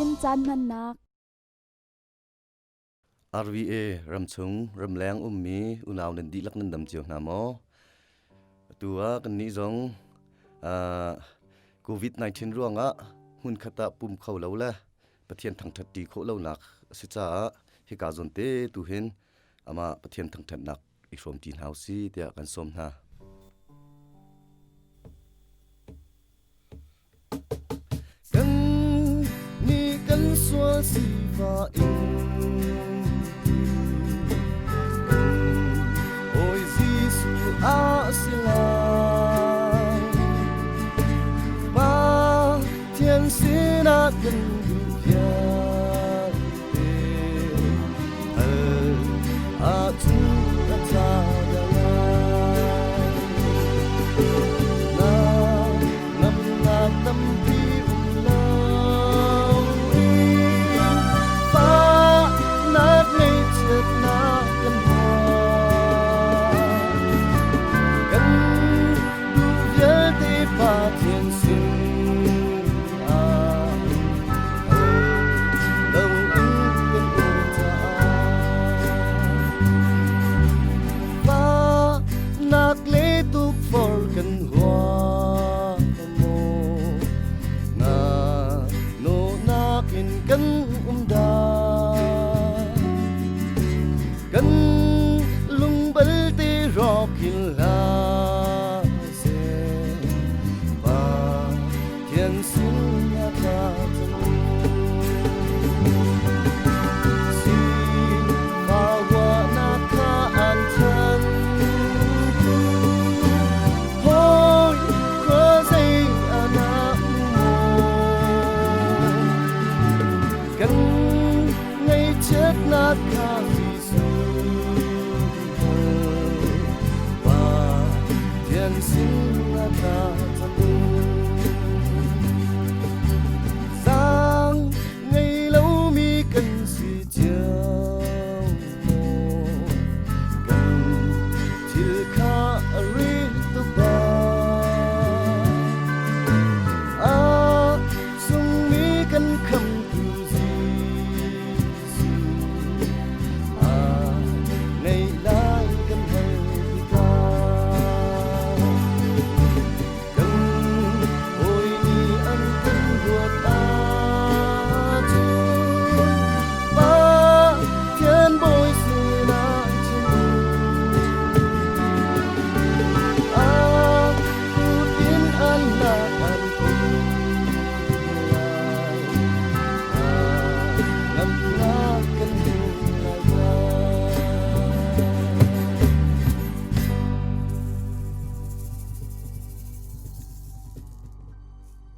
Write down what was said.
in chan man nak RVA ramchung ramlang ummi unaw nan dilak nan dam chiu namo tua kan ni zong COVID-19 ruanga hun khata pum khau lo la pathian thang that ti kho lo nak si cha hi ka zon te tu hin ama pathian thang that nak I from tin house si tia kan som na kan ni kan sual si fa in oi Giêsu a sila ba thiên xin a gần gũi